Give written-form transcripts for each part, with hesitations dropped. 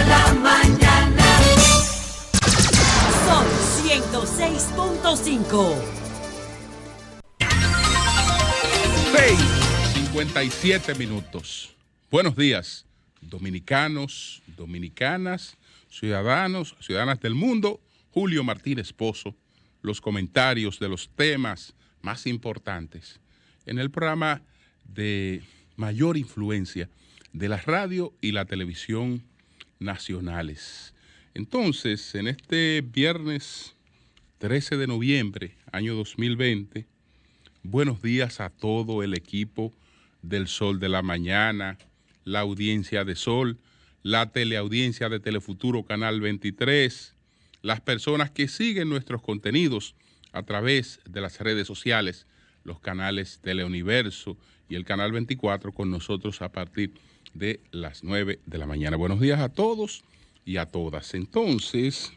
la mañana. Sol 106.5. 6:57. Buenos días, dominicanos, dominicanas, ciudadanos, ciudadanas del mundo. Julio Martínez Pozo, los comentarios de los temas más importantes en el programa de mayor influencia de la radio y la televisión nacionales. Entonces, en este viernes 13 de noviembre, año 2020, buenos días a todo el equipo del Sol de la Mañana, la audiencia de Sol, la teleaudiencia de Telefuturo Canal 23, las personas que siguen nuestros contenidos a través de las redes sociales, los canales Teleuniverso y el Canal 24 con nosotros a partir de las 9 de la mañana. Buenos días a todos y a todas. Entonces,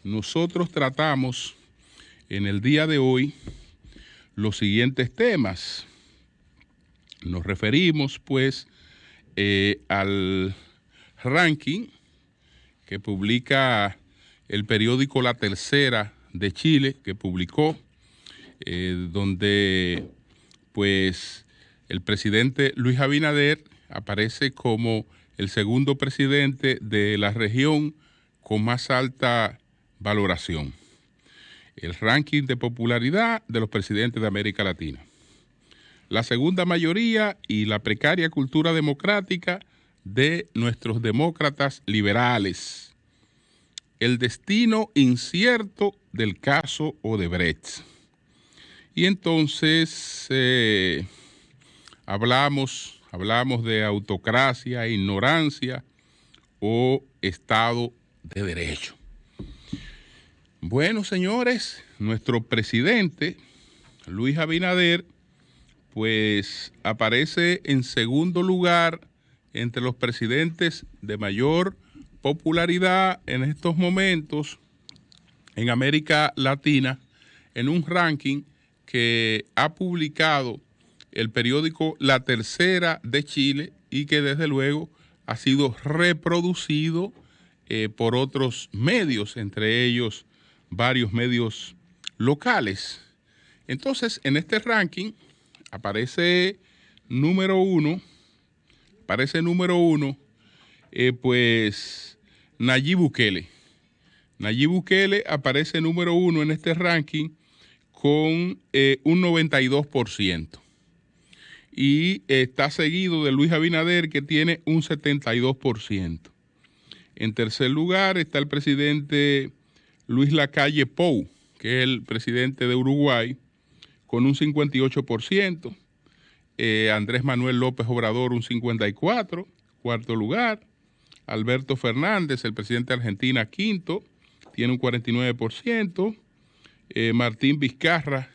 nosotros tratamos en el día de hoy los siguientes temas. Nos referimos, pues, al ranking que publica el periódico La Tercera de Chile, que publicó, donde, pues, el presidente Luis Abinader aparece como el segundo presidente de la región con más alta valoración. El ranking de popularidad de los presidentes de América Latina. La segunda mayoría y la precaria cultura democrática de nuestros demócratas liberales. El destino incierto del caso Odebrecht. Y entonces hablamos de autocracia, ignorancia o Estado de Derecho. Bueno, señores, nuestro presidente, Luis Abinader, pues aparece en segundo lugar entre los presidentes de mayor popularidad en estos momentos en América Latina, en un ranking que ha publicado el periódico La Tercera de Chile y que desde luego ha sido reproducido por otros medios, entre ellos varios medios locales. Entonces, en este ranking aparece número uno, pues Nayib Bukele. Nayib Bukele aparece número uno en este ranking con un 92%. Y está seguido de Luis Abinader, que tiene un 72%. En tercer lugar está el presidente Luis Lacalle Pou, que es el presidente de Uruguay, con un 58%. Andrés Manuel López Obrador, un 54%. Cuarto lugar, Alberto Fernández, el presidente de Argentina, quinto, tiene un 49%. Martín Vizcarra,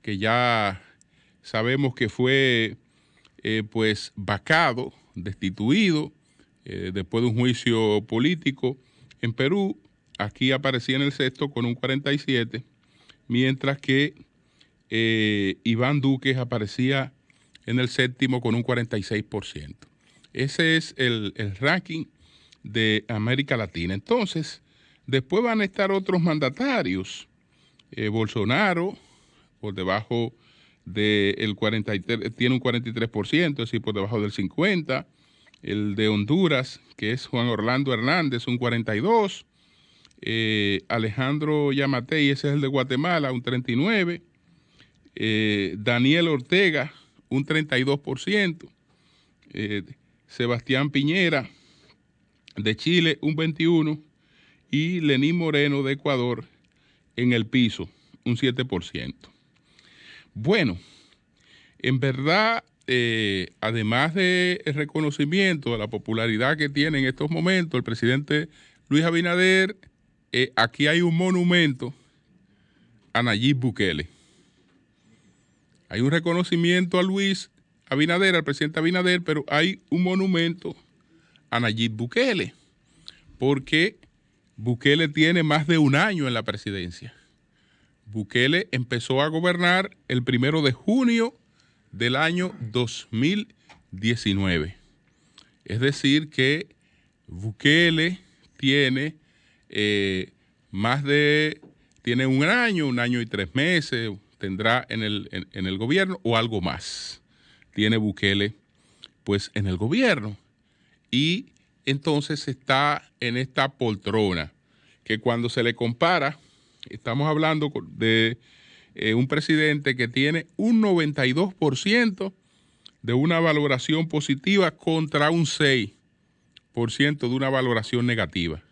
que ya sabemos que fue pues vacado, destituido, después de un juicio político en Perú. Aquí aparecía en el sexto con un 47%, mientras que Iván Duque aparecía en el séptimo con un 46%. Ese es el ranking de América Latina. Entonces, después van a estar otros mandatarios. Bolsonaro, por debajo del 43, tiene un 43%, es decir, por debajo del 50%. El de Honduras, que es Juan Orlando Hernández, un 42%. Alejandro Yamatei, ese es el de Guatemala, un 39%. Daniel Ortega, un 32%. Sebastián Piñera, de Chile, un 21%. Y Lenín Moreno, de Ecuador, en el piso, un 7%. Bueno, en verdad, además del reconocimiento de la popularidad que tiene en estos momentos el presidente Luis Abinader, aquí hay un monumento a Nayib Bukele. Hay un reconocimiento a Luis Abinader, al presidente Abinader, pero hay un monumento a Nayib Bukele, porque Bukele tiene más de un año en la presidencia. Bukele empezó a gobernar el 1 de junio del año 2019. Es decir que Bukele tiene tiene un año y 3 meses, tendrá en el gobierno o algo más. Tiene Bukele pues en el gobierno. Y entonces está en esta poltrona, que cuando se le compara, estamos hablando de un presidente que tiene un 92% de una valoración positiva contra un 6% de una valoración negativa.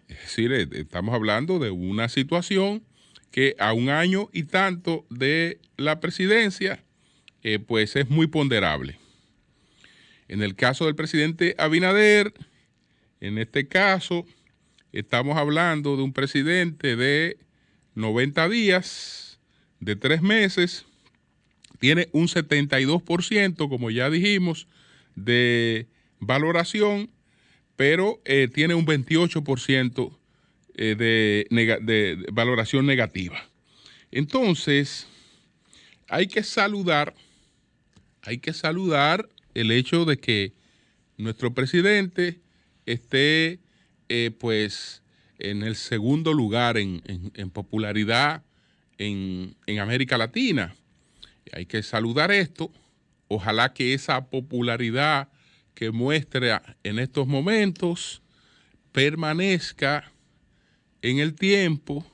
Es decir, estamos hablando de una situación que a un año y tanto de la presidencia, pues es muy ponderable. En el caso del presidente Abinader, en este caso, estamos hablando de un presidente de 90 días, de 3 meses, tiene un 72%, como ya dijimos, de valoración, pero tiene un 28% de valoración negativa. Entonces, hay que saludar el hecho de que nuestro presidente esté pues en el segundo lugar en popularidad en América Latina. Hay que saludar esto. Ojalá que esa popularidad que muestra en estos momentos permanezca en el tiempo,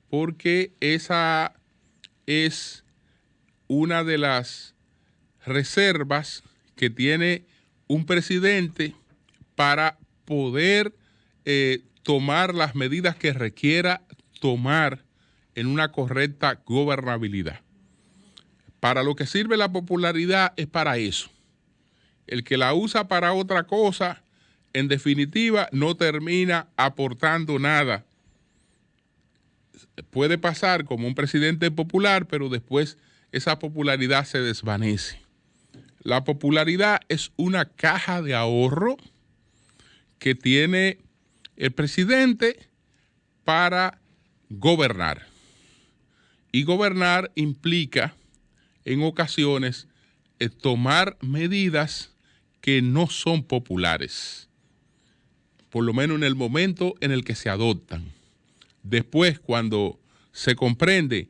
porque esa es una de las reservas que tiene un presidente para poder tomar las medidas que requiera tomar en una correcta gobernabilidad. Para lo que sirve la popularidad es para eso. El que la usa para otra cosa, en definitiva, no termina aportando nada. Puede pasar como un presidente popular, pero después esa popularidad se desvanece. La popularidad es una caja de ahorro que tiene el presidente para gobernar. Y gobernar implica, en ocasiones, tomar medidas que no son populares, por lo menos en el momento en el que se adoptan. Después, cuando se comprende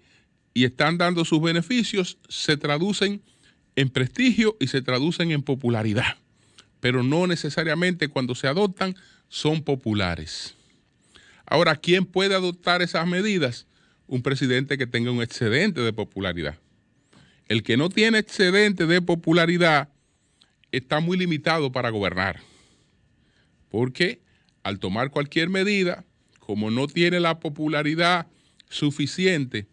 y están dando sus beneficios, se traducen en prestigio y se traducen en popularidad, pero no necesariamente cuando se adoptan son populares. Ahora, ¿quién puede adoptar esas medidas? Un presidente que tenga un excedente de popularidad. El que no tiene excedente de popularidad está muy limitado para gobernar, porque al tomar cualquier medida, como no tiene la popularidad suficiente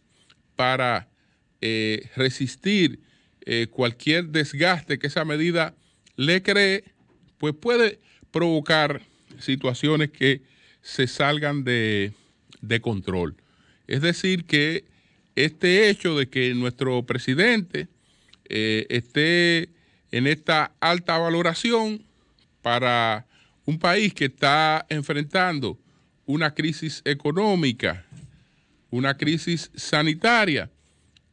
para resistir cualquier desgaste que esa medida le cree, pues puede provocar situaciones que se salgan de control. Es decir, que este hecho de que nuestro presidente esté en esta alta valoración para un país que está enfrentando una crisis económica, una crisis sanitaria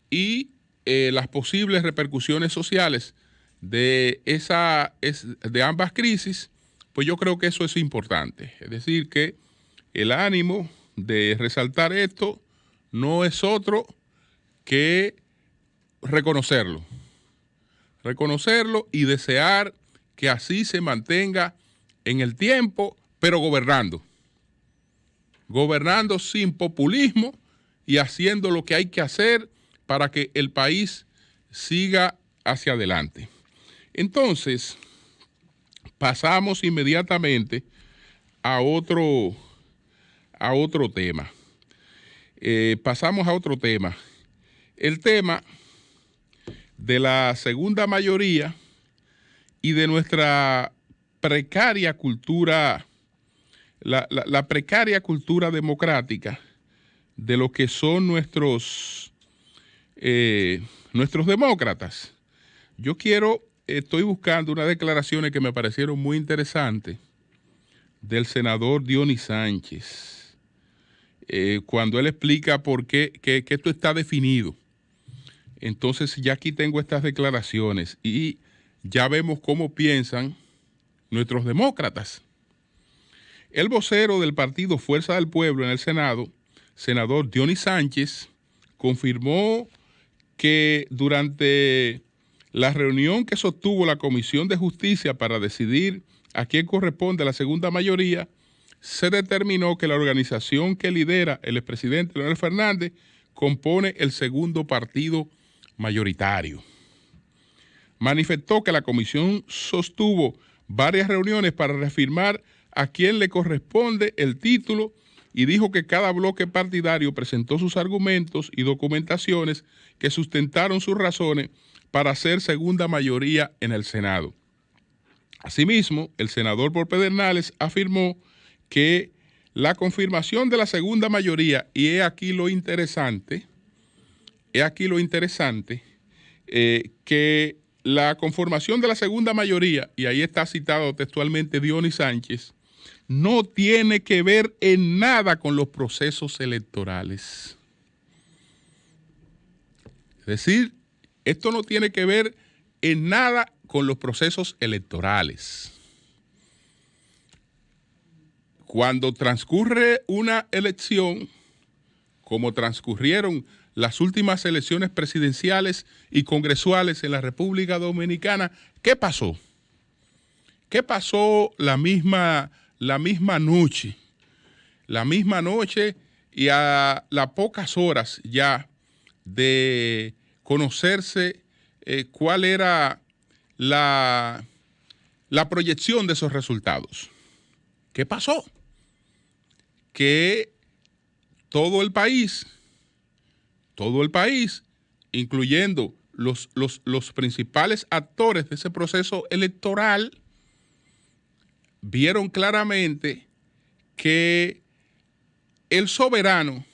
y las posibles repercusiones sociales de ambas crisis, pues yo creo que eso es importante. Es decir, que el ánimo de resaltar esto no es otro que reconocerlo y desear que así se mantenga en el tiempo, pero gobernando sin populismo y haciendo lo que hay que hacer para que el país siga hacia adelante. Entonces, pasamos inmediatamente a otro tema. Pasamos a otro tema. El tema de la segunda mayoría y de nuestra precaria cultura, la precaria cultura democrática de lo que son nuestros demócratas. Estoy buscando unas declaraciones que me parecieron muy interesantes del senador Dionis Sánchez, cuando él explica por qué que esto está definido. Entonces ya aquí tengo estas declaraciones y ya vemos cómo piensan nuestros demócratas. El vocero del partido Fuerza del Pueblo en el Senado, senador Dionis Sánchez, confirmó que durante la reunión que sostuvo la Comisión de Justicia para decidir a quién corresponde la segunda mayoría, se determinó que la organización que lidera el expresidente Leonel Fernández compone el segundo partido mayoritario. Manifestó que la comisión sostuvo varias reuniones para reafirmar a quién le corresponde el título y dijo que cada bloque partidario presentó sus argumentos y documentaciones que sustentaron sus razones para ser segunda mayoría en el Senado. Asimismo, el senador por Pedernales afirmó que la confirmación de la segunda mayoría, y he aquí lo interesante, que la conformación de la segunda mayoría, y ahí está citado textualmente Dionis Sánchez, no tiene que ver en nada con los procesos electorales. Es decir, esto no tiene que ver en nada con los procesos electorales. Cuando transcurre una elección, como transcurrieron las últimas elecciones presidenciales y congresuales en la República Dominicana, ¿qué pasó? ¿Qué pasó la misma noche? La misma noche y a las pocas horas ya de conocerse cuál era la proyección de esos resultados. ¿Qué pasó? Que todo el país, incluyendo los principales actores de ese proceso electoral, vieron claramente que el soberano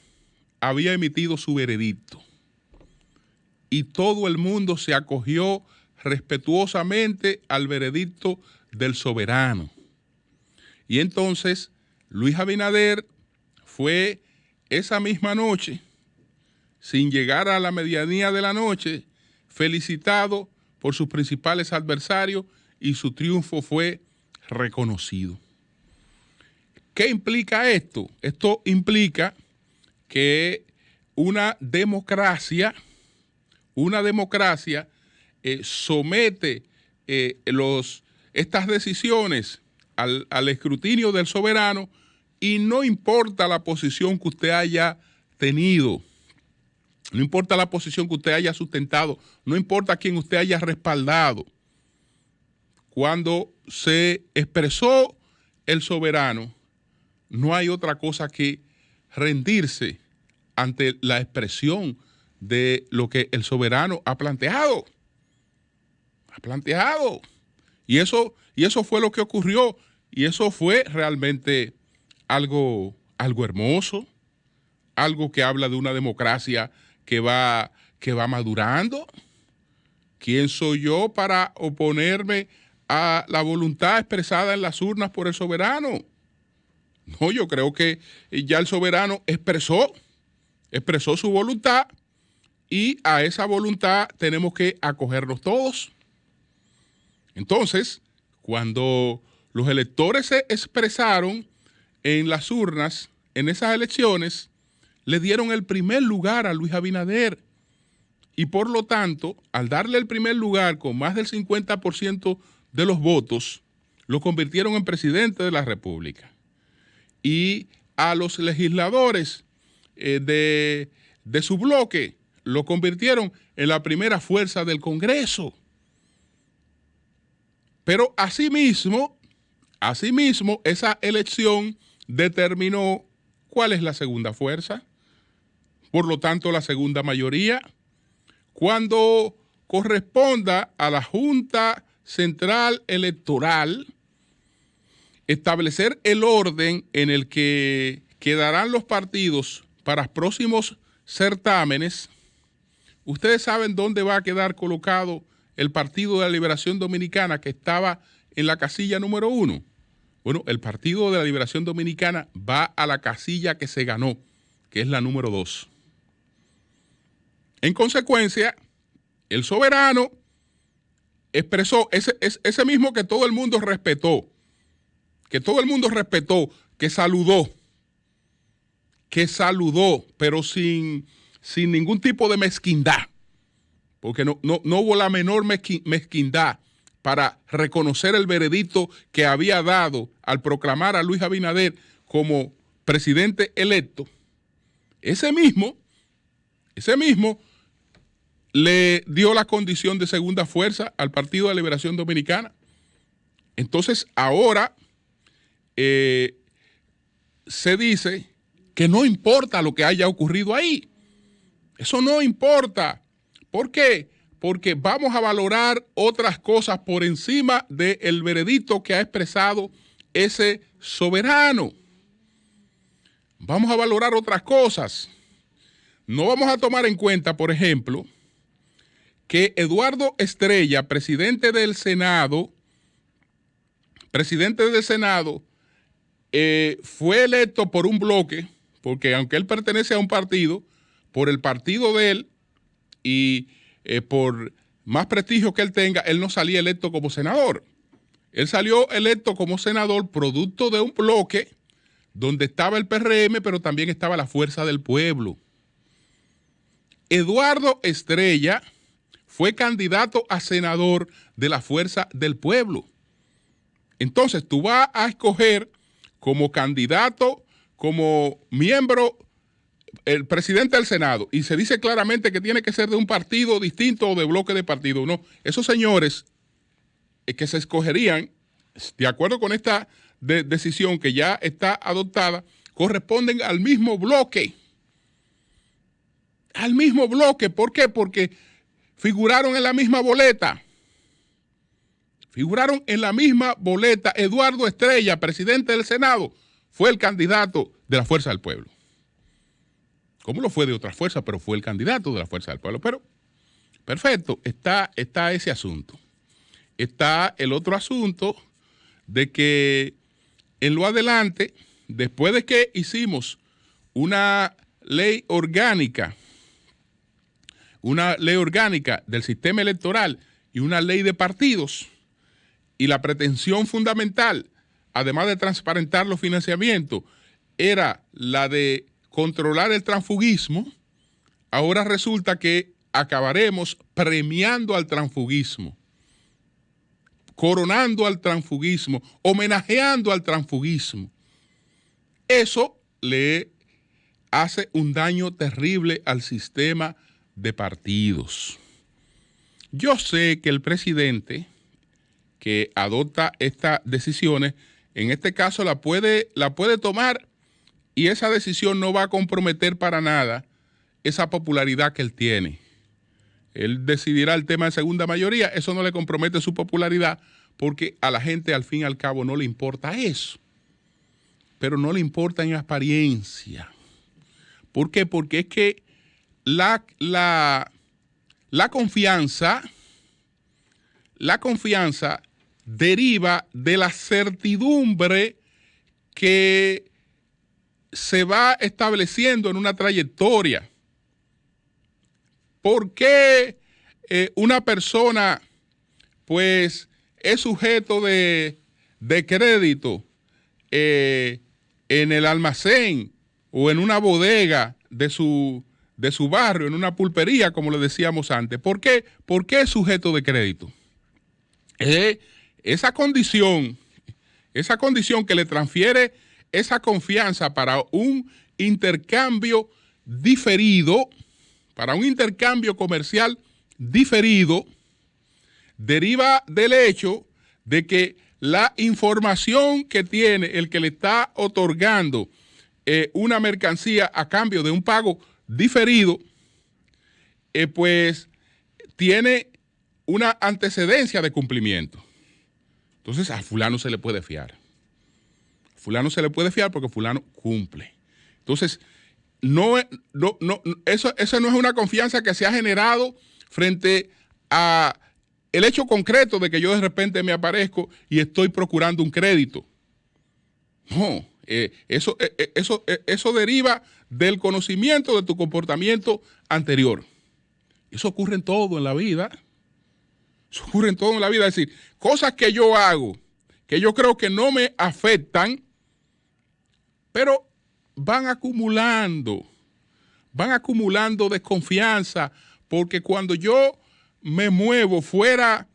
había emitido su veredicto y todo el mundo se acogió respetuosamente al veredicto del soberano. Y entonces Luis Abinader fue esa misma noche, sin llegar a la medianía de la noche, felicitado por sus principales adversarios y su triunfo fue reconocido. ¿Qué implica esto? Esto implica que una democracia somete estas decisiones al escrutinio del soberano y no importa la posición que usted haya tenido, no importa la posición que usted haya sustentado, no importa a quién usted haya respaldado. Cuando se expresó el soberano, no hay otra cosa que rendirse ante la expresión de lo que el soberano ha planteado. Y eso fue lo que ocurrió. Y eso fue realmente algo hermoso, algo que habla de una democracia que va madurando. ¿Quién soy yo para oponerme a la voluntad expresada en las urnas por el soberano? No, yo creo que ya el soberano expresó su voluntad y a esa voluntad tenemos que acogernos todos. Entonces, cuando los electores se expresaron en las urnas, en esas elecciones, le dieron el primer lugar a Luis Abinader. Y por lo tanto, al darle el primer lugar con más del 50% de los votos, lo convirtieron en presidente de la República. Y a los legisladores de su bloque lo convirtieron en la primera fuerza del Congreso. Pero asimismo, esa elección determinó cuál es la segunda fuerza. Por lo tanto, la segunda mayoría, cuando corresponda a la Junta Central Electoral establecer el orden en el que quedarán los partidos para próximos certámenes, ustedes saben dónde va a quedar colocado el Partido de la Liberación Dominicana que estaba en la casilla número 1. Bueno, el Partido de la Liberación Dominicana va a la casilla que se ganó, que es la número 2. En consecuencia, el soberano expresó, ese mismo que todo el mundo respetó, que saludó, pero sin ningún tipo de mezquindad, porque no hubo la menor mezquindad para reconocer el veredicto que había dado al proclamar a Luis Abinader como presidente electo. Ese mismo le dio la condición de segunda fuerza al Partido de Liberación Dominicana. Entonces ahora se dice que no importa lo que haya ocurrido ahí. Eso no importa. ¿Por qué? Porque vamos a valorar otras cosas por encima del veredicto que ha expresado ese soberano. Vamos a valorar otras cosas. No vamos a tomar en cuenta, por ejemplo, que Eduardo Estrella, presidente del Senado, fue electo por un bloque, porque aunque él pertenece a un partido, por el partido de él y por más prestigio que él tenga, él no salía electo como senador. Él salió electo como senador producto de un bloque donde estaba el PRM, pero también estaba la Fuerza del Pueblo. Eduardo Estrella fue candidato a senador de la Fuerza del Pueblo. Entonces tú vas a escoger como candidato, como miembro, el presidente del Senado, y se dice claramente que tiene que ser de un partido distinto o de bloque de partido. No, esos señores que se escogerían, de acuerdo con esta decisión que ya está adoptada, corresponden al mismo bloque. Al mismo bloque. ¿Por qué? Porque figuraron en la misma boleta. Eduardo Estrella, presidente del Senado, fue el candidato de la Fuerza del Pueblo. ¿Cómo lo fue de otra fuerza? Pero fue el candidato de la Fuerza del Pueblo. Pero, perfecto, está ese asunto. Está el otro asunto de que en lo adelante, después de que hicimos una ley orgánica del sistema electoral y una ley de partidos, y la pretensión fundamental, además de transparentar los financiamientos, era la de controlar el transfugismo, ahora resulta que acabaremos premiando al transfugismo, coronando al transfugismo, homenajeando al transfugismo. Eso le hace un daño terrible al sistema de partidos. Yo sé que el presidente que adopta estas decisiones, en este caso la puede tomar, y esa decisión no va a comprometer para nada esa popularidad que él tiene. Él decidirá el tema de segunda mayoría, eso no le compromete su popularidad, porque a la gente al fin y al cabo no le importa eso. Pero no le importa en apariencia. ¿Por qué? Porque es que la confianza deriva de la certidumbre que se va estableciendo en una trayectoria. ¿Por qué una persona pues es sujeto de crédito en el almacén o en una bodega de su barrio, en una pulpería, como le decíamos antes? ¿Por qué es sujeto de crédito? Esa condición que le transfiere esa confianza para un intercambio diferido, para un intercambio comercial diferido, deriva del hecho de que la información que tiene el que le está otorgando una mercancía a cambio de un pago diferido, pues tiene una antecedencia de cumplimiento. Entonces a fulano se le puede fiar. Fulano se le puede fiar porque fulano cumple. Entonces, eso no es una confianza que se ha generado frente a el hecho concreto de que yo de repente me aparezco y estoy procurando un crédito. No, eso deriva del conocimiento de tu comportamiento anterior. Eso ocurre en todo en la vida. Eso ocurre en todo en la vida. Es decir, cosas que yo hago, que yo creo que no me afectan, pero van acumulando desconfianza, porque cuando yo me muevo fuera,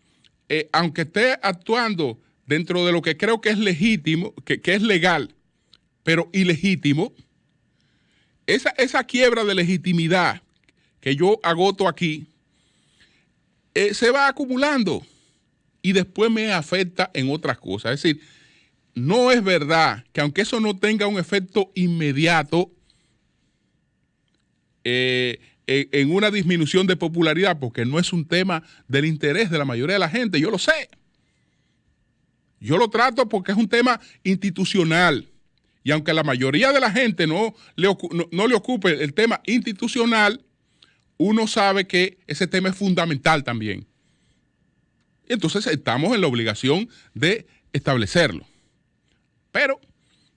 aunque esté actuando dentro de lo que creo que es legítimo, que es legal, pero ilegítimo, esa quiebra de legitimidad que yo agoto aquí, se va acumulando y después me afecta en otras cosas. Es decir, no es verdad que aunque eso no tenga un efecto inmediato en una disminución de popularidad, porque no es un tema del interés de la mayoría de la gente, yo lo sé. Yo lo trato porque es un tema institucional. Y aunque la mayoría de la gente no le ocupe el tema institucional, uno sabe que ese tema es fundamental también. Entonces estamos en la obligación de establecerlo. Pero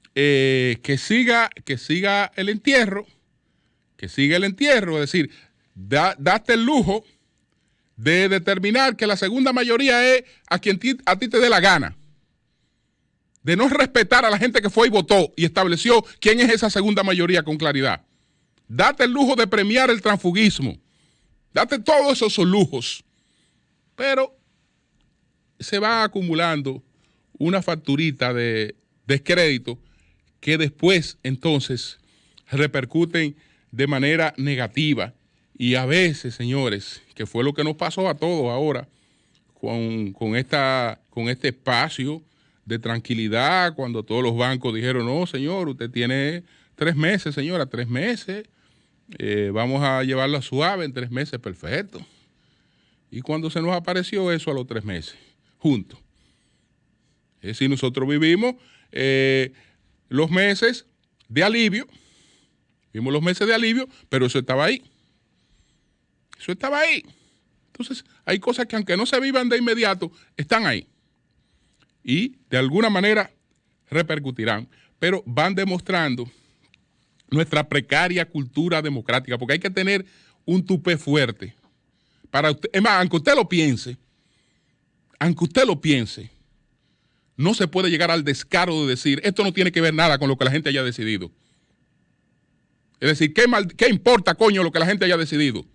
que siga el entierro, es decir, daste el lujo de determinar que la segunda mayoría es a quien a ti te dé la gana, de no respetar a la gente que fue y votó y estableció quién es esa segunda mayoría con claridad. Date el lujo de premiar el transfugismo, date todos esos lujos, pero se va acumulando una facturita de descrédito que después entonces repercuten de manera negativa. Y a veces, señores, que fue lo que nos pasó a todos ahora con este espacio de tranquilidad, cuando todos los bancos dijeron, no, señor, usted tiene 3 meses, señora, 3 meses, vamos a llevarla suave en 3 meses, perfecto. Y cuando se nos apareció eso a los 3 meses, juntos. Es decir, nosotros vivimos los meses de alivio, pero eso estaba ahí. Entonces, hay cosas que aunque no se vivan de inmediato, están ahí. Y de alguna manera repercutirán, pero van demostrando nuestra precaria cultura democrática, porque hay que tener un tupé fuerte. Es más, aunque usted lo piense, no se puede llegar al descaro de decir, esto no tiene que ver nada con lo que la gente haya decidido. Es decir, ¿qué importa, coño, lo que la gente haya decidido?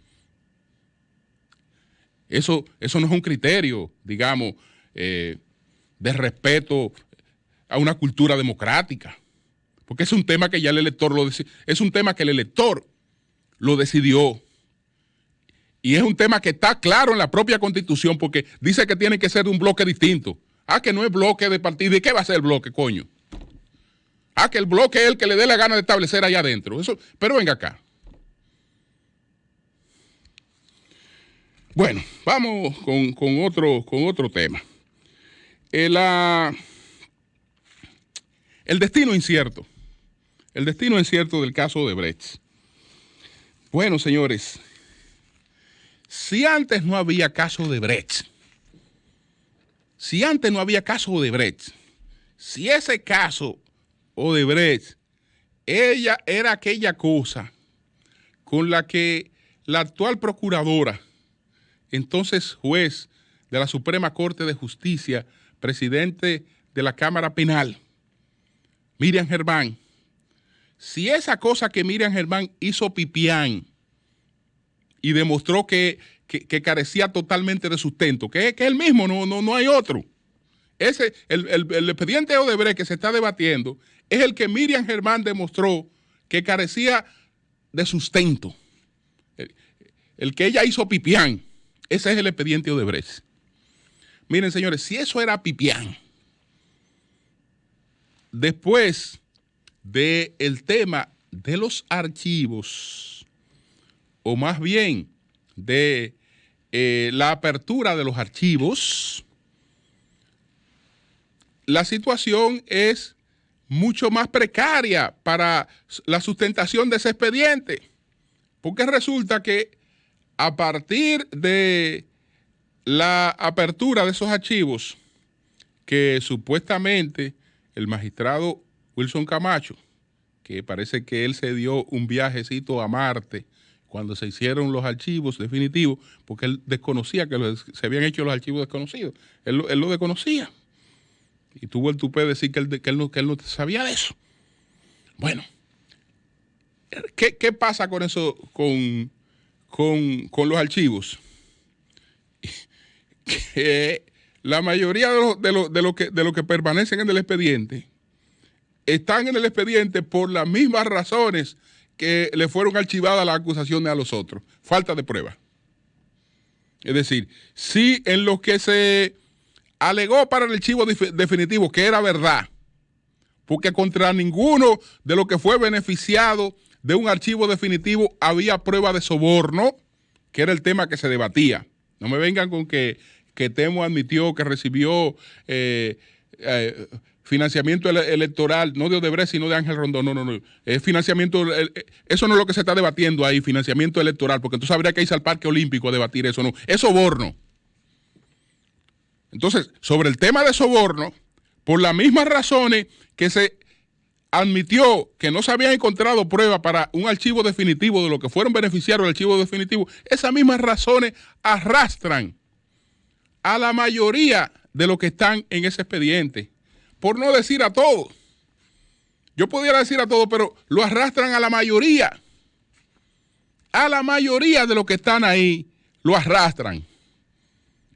Eso no es un criterio, digamos, de respeto a una cultura democrática, porque es un tema que ya el elector lo decidió, y es un tema que está claro en la propia Constitución, porque dice que tiene que ser de un bloque distinto. Que no es bloque de partido. ¿Y qué va a ser el bloque, coño? Que el bloque es el que le dé la gana de establecer allá adentro. Pero venga acá. Bueno, vamos con otro tema. El destino incierto. El destino incierto del caso de Brecht. Bueno, señores, si antes no había caso de Brecht, si ese caso Odebrecht ella era aquella cosa con la que la actual procuradora, entonces juez de la Suprema Corte de Justicia, presidente de la Cámara Penal, Miriam Germán, si esa cosa que Miriam Germán hizo pipián y demostró que carecía totalmente de sustento, que es el mismo, no hay otro. El expediente de Odebrecht que se está debatiendo es el que Miriam Germán demostró que carecía de sustento. El que ella hizo pipián, ese es el expediente de Odebrecht. Miren, señores, si eso era pipián, después del tema de los archivos, o más bien de la apertura de los archivos, la situación es mucho más precaria para la sustentación de ese expediente, porque resulta que a partir de la apertura de esos archivos, que supuestamente el magistrado Wilson Camacho, que parece que él se dio un viajecito a Marte cuando se hicieron los archivos definitivos, porque él desconocía que se habían hecho los archivos desconocidos. Él lo desconocía. Y tuvo el tupé de decir que él no sabía de eso. Bueno, ¿qué pasa con eso, con los archivos? Que la mayoría de lo que permanecen en el expediente están en el expediente por las mismas razones que le fueron archivadas las acusaciones a los otros. Falta de prueba. Es decir, si en lo que se alegó para el archivo definitivo que era verdad, porque contra ninguno de los que fue beneficiado de un archivo definitivo había prueba de soborno, que era el tema que se debatía. No me vengan con que Temo admitió que recibió financiamiento electoral, no de Odebrecht, sino de Ángel Rondón. No. Es financiamiento, eso no es lo que se está debatiendo ahí, financiamiento electoral, porque entonces habría que irse al Parque Olímpico a debatir eso, no. Es soborno. Entonces, sobre el tema de soborno, por las mismas razones que se admitió que no se habían encontrado pruebas para un archivo definitivo de lo que fueron beneficiarios del archivo definitivo, esas mismas razones arrastran a la mayoría de los que están en ese expediente. Por no decir a todos. Yo pudiera decir a todos, pero lo arrastran a la mayoría. A la mayoría de los que están ahí lo arrastran.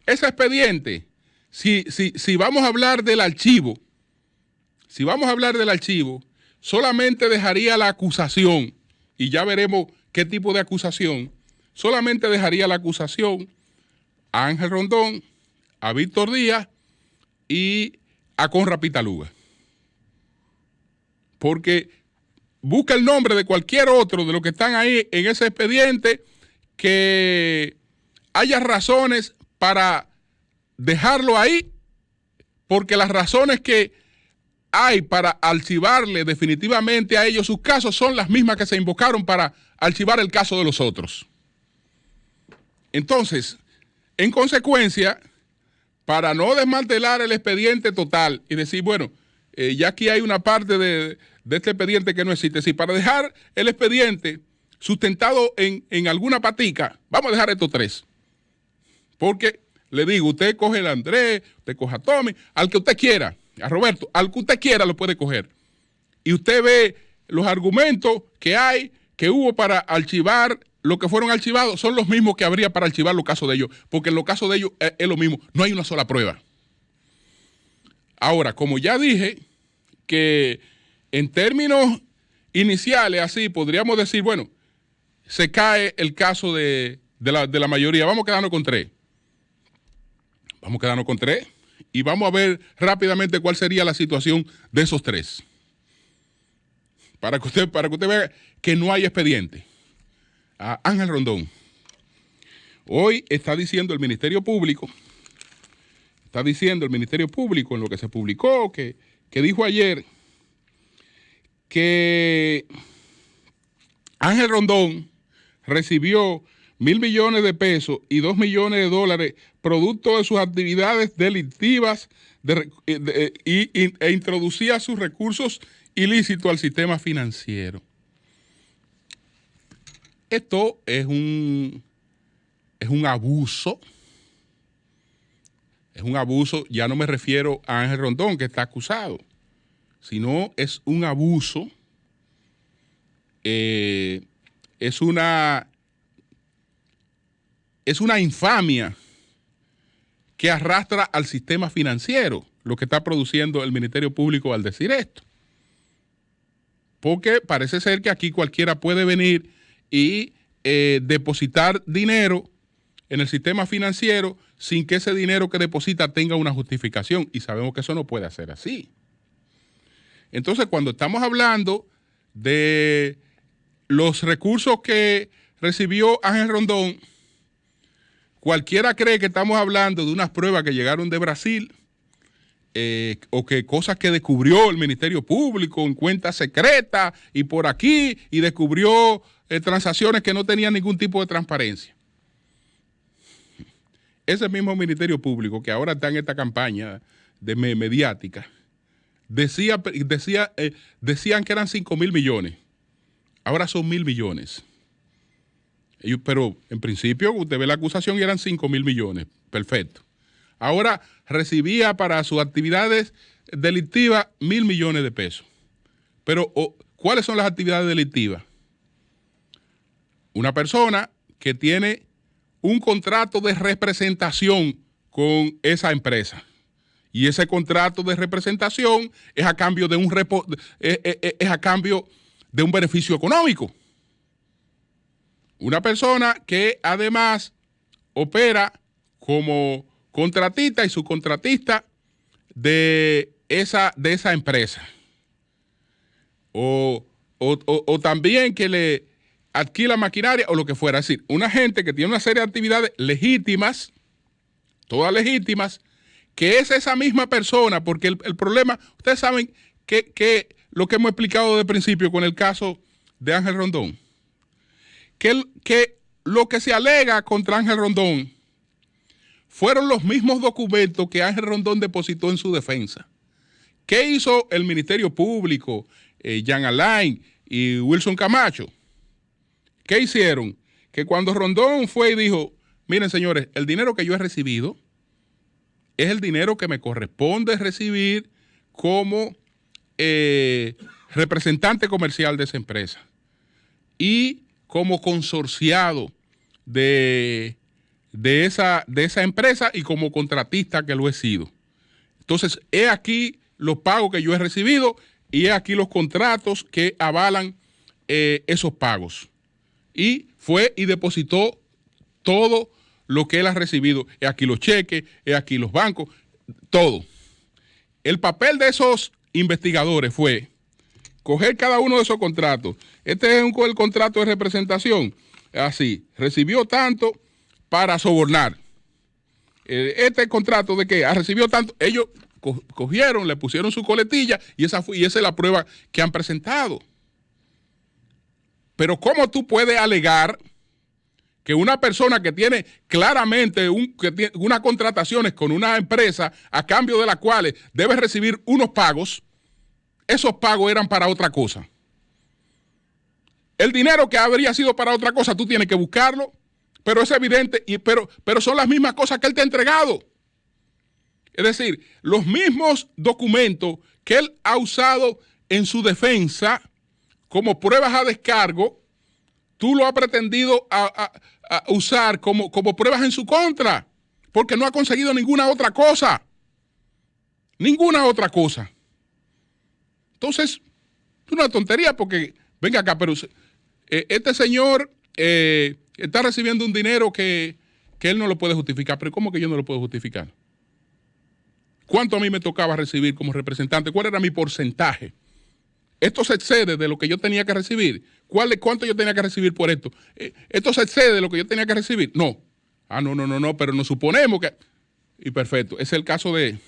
Ese expediente, si vamos a hablar del archivo, solamente dejaría la acusación, y ya veremos qué tipo de acusación, solamente dejaría la acusación a Ángel Rondón, a Víctor Díaz y a Conrad Pitaluga. Porque busca el nombre de cualquier otro de los que están ahí en ese expediente que haya razones para dejarlo ahí, porque las razones que hay para archivarle definitivamente a ellos sus casos son las mismas que se invocaron para archivar el caso de los otros. Entonces, en consecuencia, para no desmantelar el expediente total y decir, bueno, ya aquí hay una parte de este expediente que no existe, sí, para dejar el expediente sustentado en alguna patica, vamos a dejar estos tres. Porque, le digo, usted coge el Andrés, usted coge a Tommy, al que usted quiera, a Roberto, al que usted quiera lo puede coger. Y usted ve los argumentos que hubo para archivar lo que fueron archivados, son los mismos que habría para archivar los casos de ellos, porque en los casos de ellos es lo mismo, no hay una sola prueba. Ahora, como ya dije, que en términos iniciales, así, podríamos decir, bueno, se cae el caso de la mayoría, vamos a quedarnos con tres. Vamos a quedarnos con tres y vamos a ver rápidamente cuál sería la situación de esos tres. Para que usted vea que no hay expediente. A Ángel Rondón. Hoy está diciendo el Ministerio Público, en lo que se publicó, que dijo ayer, que Ángel Rondón recibió 1.000 millones de pesos y 2 millones de dólares producto de sus actividades delictivas e introducía sus recursos ilícitos al sistema financiero. Esto es un abuso. Es un abuso, ya no me refiero a Ángel Rondón, que está acusado, sino es un abuso, es una infamia que arrastra al sistema financiero, lo que está produciendo el Ministerio Público al decir esto. Porque parece ser que aquí cualquiera puede venir y depositar dinero en el sistema financiero sin que ese dinero que deposita tenga una justificación, y sabemos que eso no puede ser así. Entonces, cuando estamos hablando de los recursos que recibió Ángel Rondón, cualquiera cree que estamos hablando de unas pruebas que llegaron de Brasil, o que cosas que descubrió el Ministerio Público en cuentas secretas y por aquí, y descubrió transacciones que no tenían ningún tipo de transparencia. Ese mismo Ministerio Público que ahora está en esta campaña mediática, decían que eran 5.000 millones, ahora son 1.000 millones. Pero en principio usted ve la acusación y eran 5.000 millones. Perfecto. Ahora recibía para sus actividades delictivas 1.000 millones de pesos. Pero ¿cuáles son las actividades delictivas? Una persona que tiene un contrato de representación con esa empresa. Y ese contrato de representación es a cambio de un beneficio económico. Una persona que además opera como contratista y subcontratista de esa empresa. O también que le alquila maquinaria o lo que fuera. Es decir, una gente que tiene una serie de actividades legítimas, todas legítimas, que es esa misma persona, porque el problema, ustedes saben que lo que hemos explicado desde el principio con el caso de Ángel Rondón, que lo que se alega contra Ángel Rondón fueron los mismos documentos que Ángel Rondón depositó en su defensa. ¿Qué hizo el Ministerio Público, Jean Alain y Wilson Camacho? ¿Qué hicieron? Que cuando Rondón fue y dijo, miren señores, el dinero que yo he recibido es el dinero que me corresponde recibir como representante comercial de esa empresa y como consorciado de esa empresa y como contratista que lo he sido. Entonces, he aquí los pagos que yo he recibido y he aquí los contratos que avalan esos pagos. Y fue y depositó todo lo que él ha recibido. He aquí los cheques, he aquí los bancos, todo. El papel de esos investigadores fue coger cada uno de esos contratos. Este es el contrato de representación. Así, recibió tanto para sobornar. Este contrato de que recibió tanto, ellos cogieron, le pusieron su coletilla y esa es la prueba que han presentado. Pero ¿cómo tú puedes alegar que una persona que tiene claramente unas contrataciones con una empresa a cambio de las cuales debe recibir unos pagos, esos pagos eran para otra cosa? El dinero que habría sido para otra cosa, tú tienes que buscarlo, pero es evidente, pero son las mismas cosas que él te ha entregado. Es decir, los mismos documentos que él ha usado en su defensa como pruebas a descargo, tú lo has pretendido a usar como pruebas en su contra, porque no ha conseguido ninguna otra cosa. Ninguna otra cosa. Entonces, es una tontería porque, venga acá, pero este señor está recibiendo un dinero que él no lo puede justificar. Pero ¿cómo que yo no lo puedo justificar? ¿Cuánto a mí me tocaba recibir como representante? ¿Cuál era mi porcentaje? Esto se excede de lo que yo tenía que recibir. ¿Cuánto yo tenía que recibir por esto? ¿Esto se excede de lo que yo tenía que recibir? No. No, pero nos suponemos que... Y perfecto. Ese es el caso de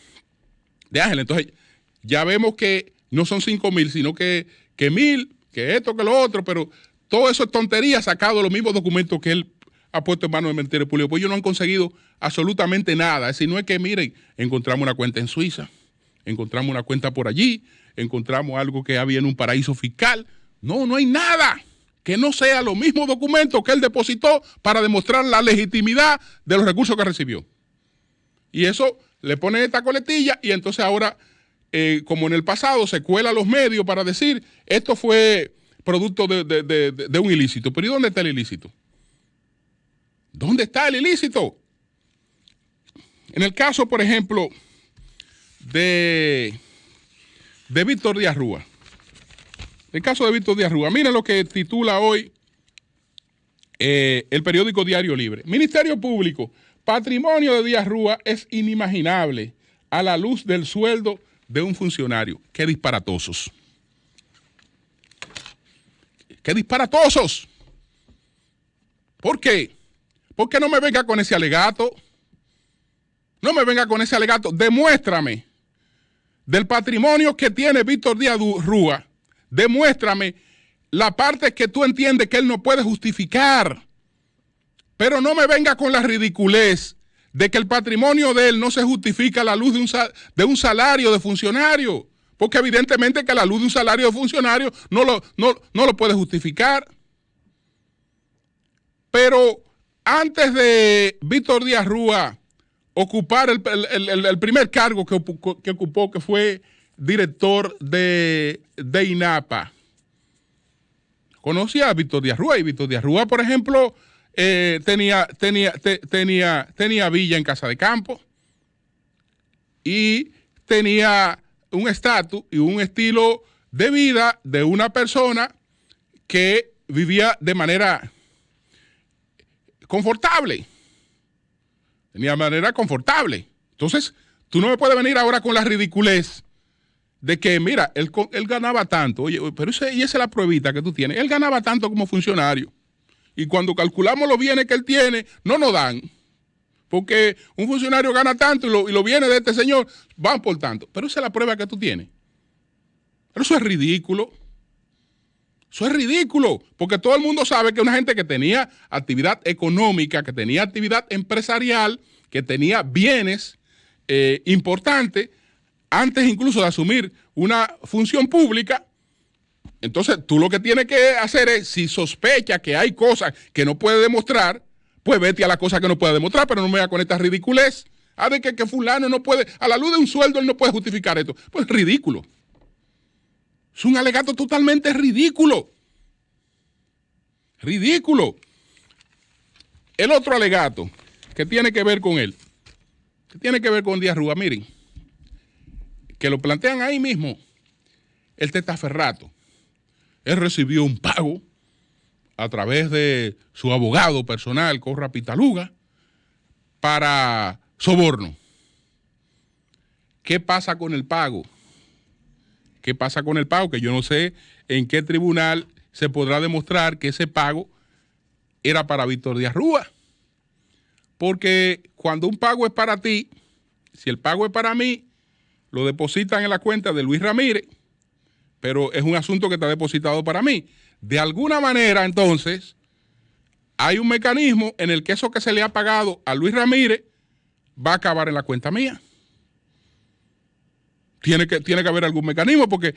Ángel. Entonces, ya vemos que no son 5.000, sino que 1.000, que esto, que lo otro, pero todo eso es tontería sacado de los mismos documentos que él ha puesto en manos del Ministerio Público. Pues ellos no han conseguido absolutamente nada. Es decir, no es que, miren, encontramos una cuenta en Suiza, encontramos una cuenta por allí, encontramos algo que había en un paraíso fiscal. No hay nada que no sea los mismos documentos que él depositó para demostrar la legitimidad de los recursos que recibió. Y eso le pone esta coletilla y entonces ahora, como en el pasado, se cuela a los medios para decir esto fue producto de un ilícito. Pero ¿y dónde está el ilícito? ¿Dónde está el ilícito? En el caso, por ejemplo, de Víctor Díaz Rúa. El caso de Víctor Díaz Rúa. Miren lo que titula hoy el periódico Diario Libre. Ministerio Público. Patrimonio de Díaz Rúa es inimaginable a la luz del sueldo de un funcionario. ¡Qué disparatosos! ¡Qué disparatosos! ¿Por qué? Porque no me venga con ese alegato. No me venga con ese alegato. Demuéstrame del patrimonio que tiene Víctor Díaz Rúa. Demuéstrame la parte que tú entiendes que él no puede justificar. Pero no me venga con la ridiculez de que el patrimonio de él no se justifica a la luz de un salario de funcionario. Porque evidentemente que a la luz de un salario de funcionario no lo puede justificar. Pero antes de Víctor Díaz Rúa ocupar el primer cargo que ocupó, que fue director de INAPA, conocía a Víctor Díaz Rúa, y Víctor Díaz Rúa, por ejemplo, tenía villa en Casa de Campo y tenía un estatus y un estilo de vida de una persona que vivía de manera confortable. Tenía manera confortable. Entonces, tú no me puedes venir ahora con la ridiculez de que, mira, él ganaba tanto. Oye, pero esa es la pruebita que tú tienes. Él ganaba tanto como funcionario. Y cuando calculamos los bienes que él tiene, no nos dan. Porque un funcionario gana tanto y los bienes de este señor van por tanto. Pero esa es la prueba que tú tienes. Pero eso es ridículo. Eso es ridículo. Porque todo el mundo sabe que una gente que tenía actividad económica, que tenía actividad empresarial, que tenía bienes importantes, antes incluso de asumir una función pública, entonces tú lo que tienes que hacer es, si sospecha que hay cosas que no puede demostrar, pues vete a la cosa que no puede demostrar, pero no me vaya con esta ridiculez. De que fulano no puede, a la luz de un sueldo él no puede justificar esto. Pues ridículo. Es un alegato totalmente ridículo. Ridículo. El otro alegato que tiene que ver con él, que tiene que ver con Díaz Rúa, miren, que lo plantean ahí mismo, el testaferrato. Él recibió un pago a través de su abogado personal, Corra Pitaluga, para soborno. ¿Qué pasa con el pago? ¿Qué pasa con el pago? Que yo no sé en qué tribunal se podrá demostrar que ese pago era para Víctor Díaz Rúa. Porque cuando un pago es para ti, si el pago es para mí, lo depositan en la cuenta de Luis Ramírez, pero es un asunto que está depositado para mí. De alguna manera, entonces, hay un mecanismo en el que eso que se le ha pagado a Luis Ramírez va a acabar en la cuenta mía. Tiene que haber algún mecanismo, porque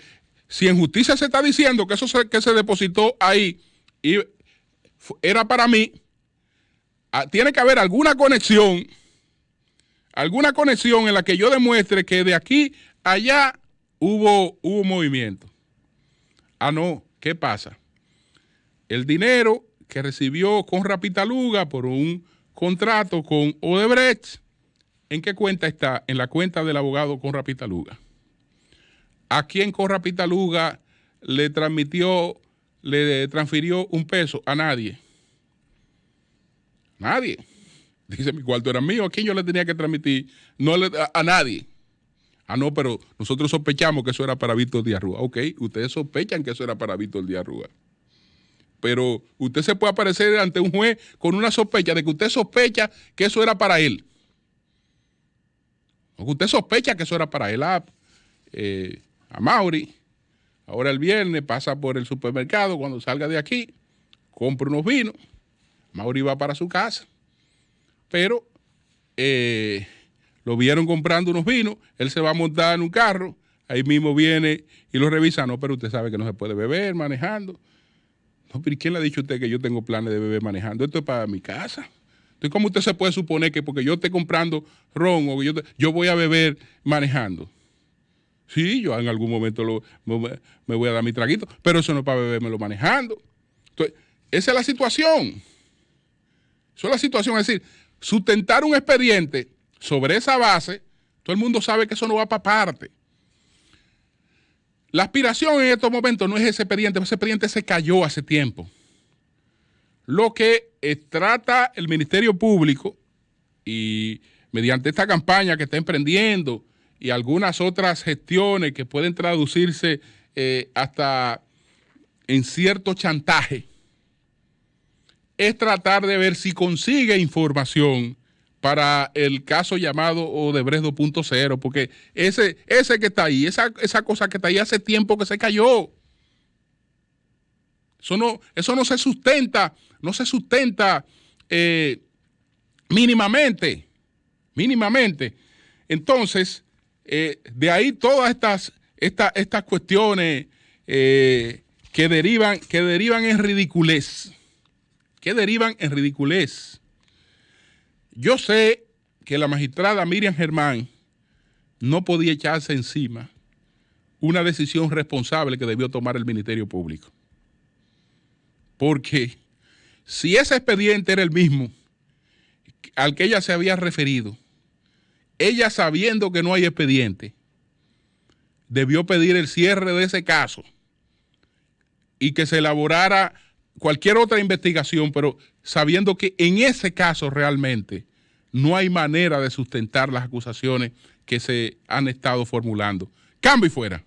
si en justicia se está diciendo que eso que se depositó ahí y era para mí, tiene que haber alguna conexión en la que yo demuestre que de aquí a allá hubo movimiento. No, ¿qué pasa? El dinero que recibió Corra Pitaluga por un contrato con Odebrecht, ¿en qué cuenta está? En la cuenta del abogado Corra Pitaluga. ¿A quién Corra Pitaluga le transfirió un peso? A nadie. Nadie. Dice, mi cuarto era mío, ¿a quién yo le tenía que transmitir? A nadie. No, pero nosotros sospechamos que eso era para Víctor Díaz Rúa. Ok, ustedes sospechan que eso era para Víctor Díaz Rúa. Pero usted se puede aparecer ante un juez con una sospecha de que usted sospecha que eso era para él. O que usted sospecha que eso era para él. A Mauri, ahora el viernes pasa por el supermercado, cuando salga de aquí, compra unos vinos, Mauri va para su casa, pero lo vieron comprando unos vinos, él se va a montar en un carro, ahí mismo viene y lo revisa. No, pero usted sabe que no se puede beber manejando. No, pero ¿quién le ha dicho a usted que yo tengo planes de beber manejando? Esto es para mi casa. Entonces, ¿cómo usted se puede suponer que porque yo esté comprando ron o yo voy a beber manejando? Sí, yo en algún momento me voy a dar mi traguito, pero eso no es para bebérmelo manejando. Entonces, esa es la situación. Esa es la situación. Es decir, sustentar un expediente sobre esa base, todo el mundo sabe que eso no va para parte. La aspiración en estos momentos no es ese expediente se cayó hace tiempo. Lo que trata el Ministerio Público, y mediante esta campaña que está emprendiendo y algunas otras gestiones que pueden traducirse hasta en cierto chantaje, es tratar de ver si consigue información para el caso llamado Odebrecht 2.0, porque ese que está ahí, esa cosa que está ahí hace tiempo que se cayó. Eso no se sustenta, mínimamente. Entonces, de ahí todas estas cuestiones que derivan en ridiculez. que derivan en ridiculez. Yo sé que la magistrada Miriam Germán no podía echarse encima una decisión responsable que debió tomar el Ministerio Público. Porque si ese expediente era el mismo al que ella se había referido, ella, sabiendo que no hay expediente, debió pedir el cierre de ese caso y que se elaborara cualquier otra investigación, pero sabiendo que en ese caso realmente no hay manera de sustentar las acusaciones que se han estado formulando. Cambio y fuera.